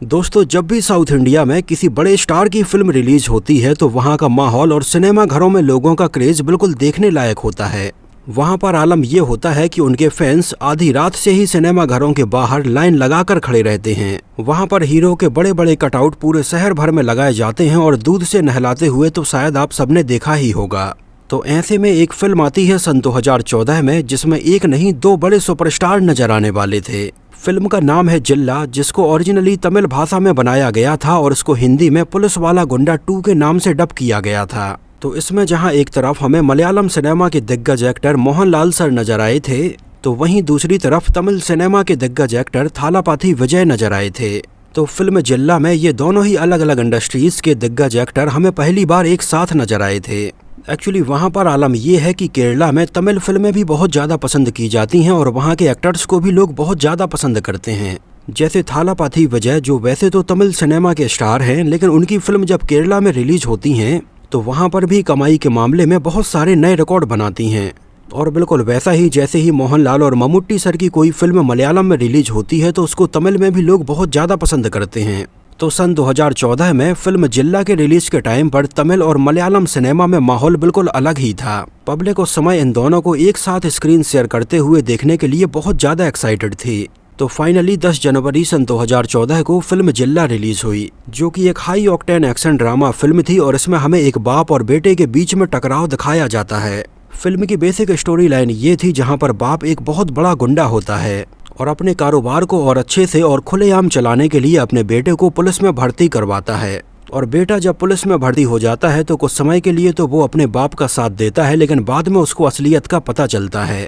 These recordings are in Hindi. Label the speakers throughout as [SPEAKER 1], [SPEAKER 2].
[SPEAKER 1] दोस्तों, जब भी साउथ इंडिया में किसी बड़े स्टार की फिल्म रिलीज होती है तो वहाँ का माहौल और सिनेमा घरों में लोगों का क्रेज बिल्कुल देखने लायक होता है। वहाँ पर आलम ये होता है कि उनके फैंस आधी रात से ही सिनेमा घरों के बाहर लाइन लगाकर खड़े रहते हैं। वहाँ पर हीरो के बड़े बड़े कटआउट पूरे शहर भर में लगाए जाते हैं और दूध से नहलाते हुए तो शायद आप सबने देखा ही होगा। तो ऐसे में एक फिल्म आती है सन 2014 में, जिसमें एक नहीं दो बड़े सुपरस्टार नजर आने वाले थे। फिल्म का नाम है जिल्ला, जिसको ओरिजिनली तमिल भाषा में बनाया गया था और इसको हिंदी में पुलिस वाला गुंडा 2 के नाम से डब किया गया था। तो इसमें जहां एक तरफ हमें मलयालम सिनेमा के दिग्गज एक्टर मोहनलाल सर नजर आए थे, तो वहीं दूसरी तरफ तमिल सिनेमा के दिग्गज एक्टर थालापाथी विजय नजर आए थे। तो फिल्म जिल्ला में ये दोनों ही अलग अलग इंडस्ट्रीज के दिग्गज एक्टर हमें पहली बार एक साथ नजर आए थे। एक्चुअली वहाँ पर आलम ये है कि केरला में तमिल फिल्में भी बहुत ज़्यादा पसंद की जाती हैं और वहाँ के एक्टर्स को भी लोग बहुत ज़्यादा पसंद करते हैं। जैसे थालापाथी विजय, जो वैसे तो तमिल सिनेमा के स्टार हैं, लेकिन उनकी फिल्म जब केरला में रिलीज होती हैं तो वहाँ पर भी कमाई के मामले में बहुत सारे नए रिकॉर्ड बनाती हैं। और बिल्कुल वैसा ही जैसे ही मोहनलाल और मम्मूट्टी सर की कोई फिल्म मलयालम में रिलीज होती है तो उसको तमिल में भी लोग बहुत ज़्यादा पसंद करते हैं। तो सन 2014 में फिल्म जिल्ला के रिलीज के टाइम पर तमिल और मलयालम सिनेमा में माहौल बिल्कुल अलग ही था। पब्लिक उस समय इन दोनों को एक साथ स्क्रीन शेयर करते हुए देखने के लिए बहुत ज़्यादा एक्साइटेड थी। तो फाइनली 10 जनवरी सन 2014 को फिल्म जिल्ला रिलीज हुई, जो कि एक high octane action drama film थी और इसमें हमें एक बाप और बेटे के बीच में टकराव दिखाया जाता है। फिल्म की बेसिक स्टोरी लाइन ये थी, जहाँ पर बाप एक बहुत बड़ा गुंडा होता है और अपने कारोबार को और अच्छे से और खुलेआम चलाने के लिए अपने बेटे को पुलिस में भर्ती करवाता है। और बेटा जब पुलिस में भर्ती हो जाता है तो कुछ समय के लिए तो वो अपने बाप का साथ देता है, लेकिन बाद में उसको असलियत का पता चलता है।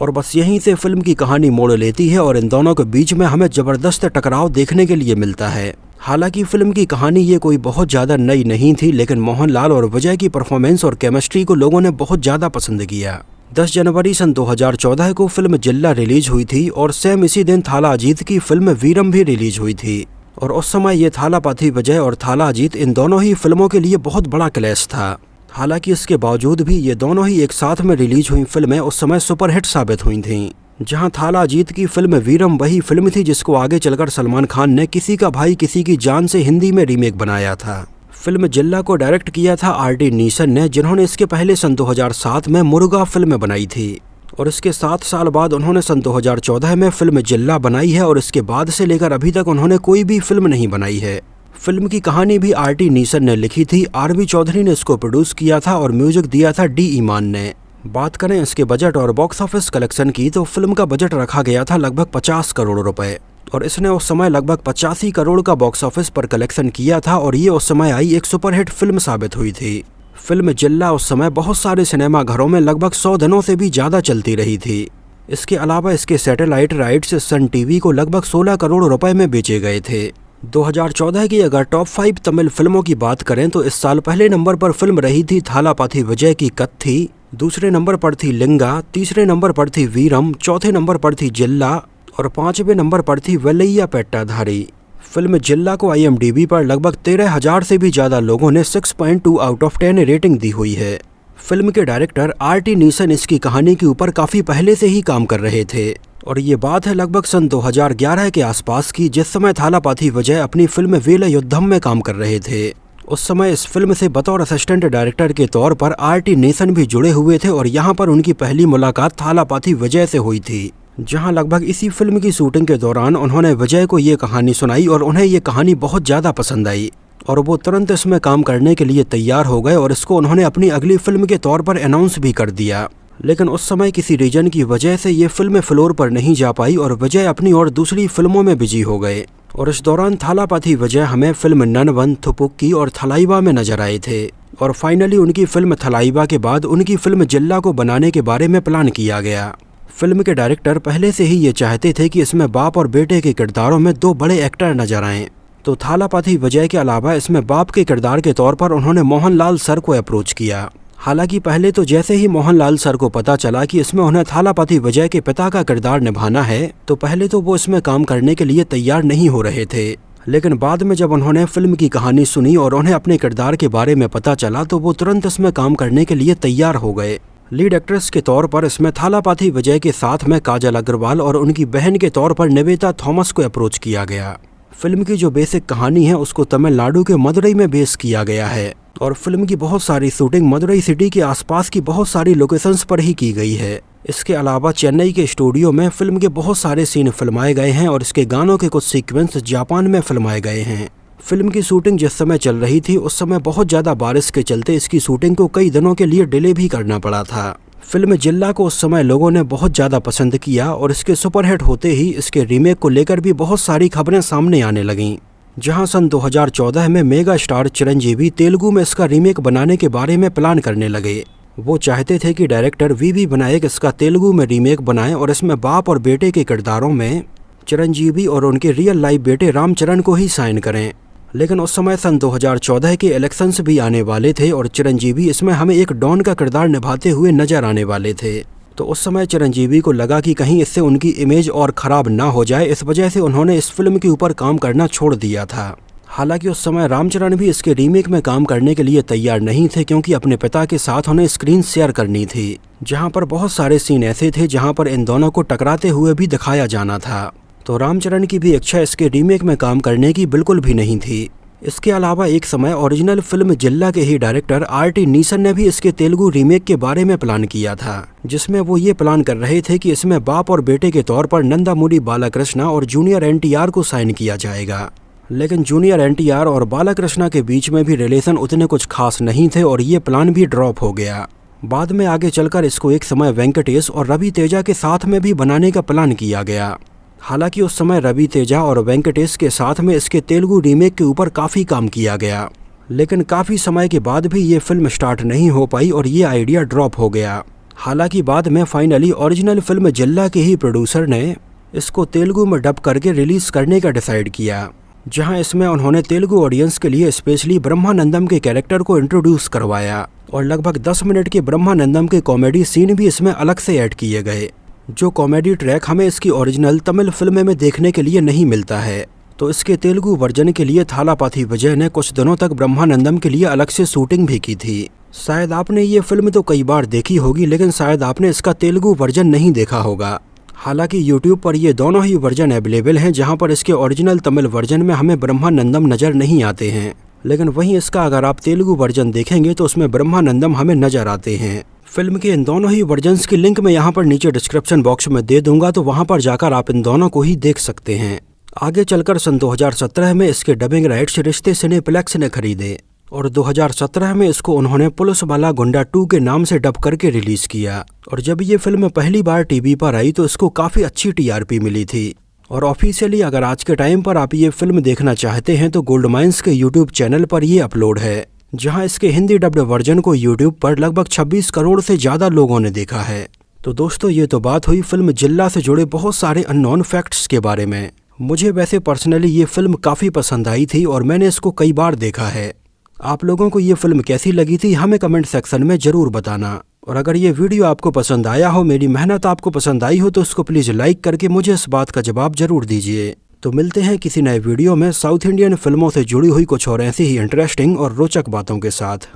[SPEAKER 1] और बस यहीं से फिल्म की कहानी मोड़ लेती है और इन दोनों के बीच में हमें जबरदस्त टकराव देखने के लिए मिलता है। हालांकि फिल्म की कहानी ये कोई बहुत ज़्यादा नई नहीं थी, लेकिन मोहनलाल और विजय की परफॉर्मेंस और केमिस्ट्री को लोगों ने बहुत ज़्यादा पसंद किया। 10 जनवरी सन 2014 को फिल्म जिल्ला रिलीज हुई थी और सेम इसी दिन थाला अजीत की फिल्म वीरम भी रिलीज हुई थी। और उस समय ये थालापाथी विजय और थाला अजीत इन दोनों ही फिल्मों के लिए बहुत बड़ा क्लैश था। हालांकि इसके बावजूद भी ये दोनों ही एक साथ में रिलीज हुई फिल्में उस समय सुपरहिट साबित हुई थीं। जहां थाला अजीत की फिल्म वीरम वही फिल्म थी जिसको आगे चलकर सलमान खान ने किसी का भाई किसी की जान से हिंदी में रीमेक बनाया था। फिल्म जिल्ला को डायरेक्ट किया था आर.डी. नीसन ने, जिन्होंने इसके पहले सन 2007 में मुर्गा फिल्म बनाई थी। और इसके 7 साल बाद उन्होंने सन 2014 में फिल्म जिल्ला बनाई है और इसके बाद से लेकर अभी तक उन्होंने कोई भी फिल्म नहीं बनाई है। फिल्म की कहानी भी आर.टी. नीसन ने लिखी थी, आर.बी. चौधरी ने इसको प्रोड्यूस किया था और म्यूजिक दिया था डी. ईमान ने। बात करें इसके बजट और बॉक्स ऑफिस कलेक्शन की तो फिल्म का बजट रखा गया था लगभग 50 करोड़ रुपए और इसने उस समय लगभग 85 करोड़ का बॉक्स ऑफिस पर कलेक्शन किया था और ये उस समय आई एक सुपरहिट फिल्म साबित हुई थी। फिल्म जिल्ला उस समय बहुत सारे सिनेमा घरों में लगभग 100 दिनों से भी ज़्यादा चलती रही थी। इसके अलावा इसके सैटेलाइट राइट्स सन टीवी को लगभग 16 करोड़ रुपए में बेचे गए थे। 2014 की अगर टॉप 5 तमिल फिल्मों की बात करें तो इस साल पहले नंबर पर फिल्म रही थी थालापाथी विजय की कत्थी, दूसरे नंबर पर थी लिंगा, तीसरे नंबर पर थी वीरम, चौथे नंबर पर थी जिल्ला और 5वें नंबर पर थी वेलैया पेट्टाधारी। फिल्म जिल्ला को IMDb पर लगभग 13,000 से भी ज़्यादा लोगों ने 6.2 आउट ऑफ 10 रेटिंग दी हुई है। फिल्म के डायरेक्टर आर.टी. नीसन इसकी कहानी के ऊपर काफ़ी पहले से ही काम कर रहे थे और ये बात है लगभग सन 2011 के आसपास की, जिस समय थालापाथी विजय अपनी फिल्म वेल युद्धम में काम कर रहे थे। उस समय इस फिल्म से बतौर असिस्टेंट डायरेक्टर के तौर पर आर.टी. नीसन भी जुड़े हुए थे और यहाँ पर उनकी पहली मुलाकात थालापाथी विजय से हुई थी, जहां लगभग इसी फिल्म की शूटिंग के दौरान उन्होंने विजय को ये कहानी सुनाई और उन्हें ये कहानी बहुत ज़्यादा पसंद आई और वो तुरंत इसमें काम करने के लिए तैयार हो गए और इसको उन्होंने अपनी अगली फिल्म के तौर पर अनाउंस भी कर दिया। लेकिन उस समय किसी रीजन की वजह से ये फिल्म फ्लोर पर नहीं जा पाई और विजय अपनी और दूसरी फिल्मों में बिजी हो गए। और इस दौरान थालापाथी विजय हमें फिल्म ननवन, थुपुक्की और थलाइवा में नजर आए थे और फाइनली उनकी फिल्म थलाइवा के बाद उनकी फिल्म जिल्ला को बनाने के बारे में प्लान किया गया। फिल्म के डायरेक्टर पहले से ही ये चाहते थे कि इसमें बाप और बेटे के किरदारों में 2 बड़े एक्टर नजर आएं। तो थालापाथी विजय के अलावा इसमें बाप के किरदार के तौर पर उन्होंने मोहनलाल सर को अप्रोच किया। हालांकि पहले तो जैसे ही मोहनलाल सर को पता चला कि इसमें उन्हें थालापाथी विजय के पिता का किरदार निभाना है तो पहले तो वो इसमें काम करने के लिए तैयार नहीं हो रहे थे, लेकिन बाद में जब उन्होंने फिल्म की कहानी सुनी और उन्हें अपने किरदार के बारे में पता चला तो वो तुरंत इसमें काम करने के लिए तैयार हो गए। लीड एक्ट्रेस के तौर पर इसमें थालापाथी विजय के साथ में काजल अग्रवाल और उनकी बहन के तौर पर निवेता थॉमस को अप्रोच किया गया। फिल्म की जो बेसिक कहानी है उसको तमिलनाडु के मदुरई में बेस किया गया है और फिल्म की बहुत सारी शूटिंग मदुरई सिटी के आसपास की बहुत सारी लोकेशंस पर ही की गई है। इसके अलावा चेन्नई के स्टूडियो में फिल्म के बहुत सारे सीन फिल्माए गए हैं और इसके गानों के कुछ सीक्वेंस जापान में फिल्माए गए हैं। फिल्म की शूटिंग जिस समय चल रही थी उस समय बहुत ज़्यादा बारिश के चलते इसकी शूटिंग को कई दिनों के लिए डिले भी करना पड़ा था। फिल्म जिल्ला को उस समय लोगों ने बहुत ज़्यादा पसंद किया और इसके सुपरहिट होते ही इसके रीमेक को लेकर भी बहुत सारी खबरें सामने आने लगीं। जहां सन 2014 में मेगा स्टार चिरंजीवी तेलुगु में इसका रीमेक बनाने के बारे में प्लान करने लगे। वो चाहते थे कि डायरेक्टर वी विनायक इसका तेलुगु में रीमेक बनाएं और इसमें बाप और बेटे के किरदारों में चिरंजीवी और उनके रियल लाइफ बेटे रामचरण को ही साइन करें। लेकिन उस समय सन 2014 के इलेक्शंस भी आने वाले थे और चिरंजीवी इसमें हमें एक डॉन का किरदार निभाते हुए नजर आने वाले थे। तो उस समय चिरंजीवी को लगा कि कहीं इससे उनकी इमेज और ख़राब ना हो जाए, इस वजह से उन्होंने इस फिल्म के ऊपर काम करना छोड़ दिया था। हालांकि उस समय रामचरण भी इसके रीमेक में काम करने के लिए तैयार नहीं थे क्योंकि अपने पिता के साथ उन्हें स्क्रीन शेयर करनी थी, जहां पर बहुत सारे सीन ऐसे थे जहां पर इन दोनों को टकराते हुए भी दिखाया जाना था। तो रामचरण की भी इच्छा इसके रीमेक में काम करने की बिल्कुल भी नहीं थी। इसके अलावा एक समय ओरिजिनल फिल्म जिल्ला के ही डायरेक्टर R.T. नीसन ने भी इसके तेलुगु रीमेक के बारे में प्लान किया था, जिसमें वो ये प्लान कर रहे थे कि इसमें बाप और बेटे के तौर पर नंदामूरी बालाकृष्णा और जूनियर NTR को साइन किया जाएगा। लेकिन जूनियर NTR और बालाकृष्णा के बीच में भी रिलेशन उतने कुछ खास नहीं थे और ये प्लान भी ड्रॉप हो गया। बाद में आगे चलकर इसको एक समय वेंकटेश और रवि तेजा के साथ में भी बनाने का प्लान किया गया। हालांकि उस समय रवि तेजा और वेंकटेश के साथ में इसके तेलुगु रीमेक के ऊपर काफ़ी काम किया गया, लेकिन काफ़ी समय के बाद भी ये फिल्म स्टार्ट नहीं हो पाई और ये आइडिया ड्रॉप हो गया। हालांकि बाद में फाइनली ओरिजिनल फिल्म जिल्ला के ही प्रोड्यूसर ने इसको तेलुगु में डब करके रिलीज़ करने का डिसाइड किया, जहां इसमें उन्होंने तेलुगु ऑडियंस के लिए स्पेशली ब्रह्मानंदम के कैरेक्टर को इंट्रोड्यूस करवाया और लगभग 10 मिनट के ब्रह्मानंदम के कॉमेडी सीन भी इसमें अलग से ऐड किए गए, जो कॉमेडी ट्रैक हमें इसकी ओरिजिनल तमिल फिल्म में देखने के लिए नहीं मिलता है। तो इसके तेलुगु वर्जन के लिए थालापाथी विजय ने कुछ दिनों तक ब्रह्मानंदम के लिए अलग से शूटिंग भी की थी। शायद आपने ये फिल्म तो कई बार देखी होगी, लेकिन शायद आपने इसका तेलुगु वर्जन नहीं देखा होगा। हालांकि यूट्यूब पर ये दोनों ही वर्जन अवेलेबल हैं, जहां पर इसके ओरिजिनल तमिल वर्जन में हमें ब्रह्मानंदम नज़र नहीं आते हैं, लेकिन वहीं इसका अगर आप तेलुगु वर्जन देखेंगे तो उसमें ब्रह्मानंदम हमें नज़र आते हैं। फिल्म के इन दोनों ही वर्जन्स की लिंक मैं यहाँ पर नीचे डिस्क्रिप्शन बॉक्स में दे दूंगा, तो वहाँ पर जाकर आप इन दोनों को ही देख सकते हैं। आगे चलकर सन 2017 में इसके डबिंग राइट्स रिश्ते सिनेप्लेक्स ने खरीदे और 2017 में इसको उन्होंने पुलिस वाला गुंडा 2 के नाम से डब करके रिलीज किया। और जब ये फिल्म पहली बार टीवी पर आई तो इसको काफ़ी अच्छी TRP मिली थी। और ऑफिशियली अगर आज के टाइम पर आप ये फिल्म देखना चाहते हैं तो गोल्ड माइंस के यूट्यूब चैनल पर ये अपलोड है, जहां इसके हिंदी डब्ड वर्जन को यूट्यूब पर लगभग 26 करोड़ से ज़्यादा लोगों ने देखा है। तो दोस्तों, ये तो बात हुई फिल्म जिल्ला से जुड़े बहुत सारे अननोन फैक्ट्स के बारे में। मुझे वैसे पर्सनली ये फिल्म काफ़ी पसंद आई थी और मैंने इसको कई बार देखा है। आप लोगों को ये फिल्म कैसी लगी थी हमें कमेंट सेक्शन में ज़रूर बताना। और अगर ये वीडियो आपको पसंद आया हो, मेरी मेहनत आपको पसंद आई हो, तो इसको प्लीज़ लाइक करके मुझे इस बात का जवाब ज़रूर दीजिए। तो मिलते हैं किसी नए वीडियो में साउथ इंडियन फिल्मों से जुड़ी हुई कुछ और ऐसी ही इंटरेस्टिंग और रोचक बातों के साथ।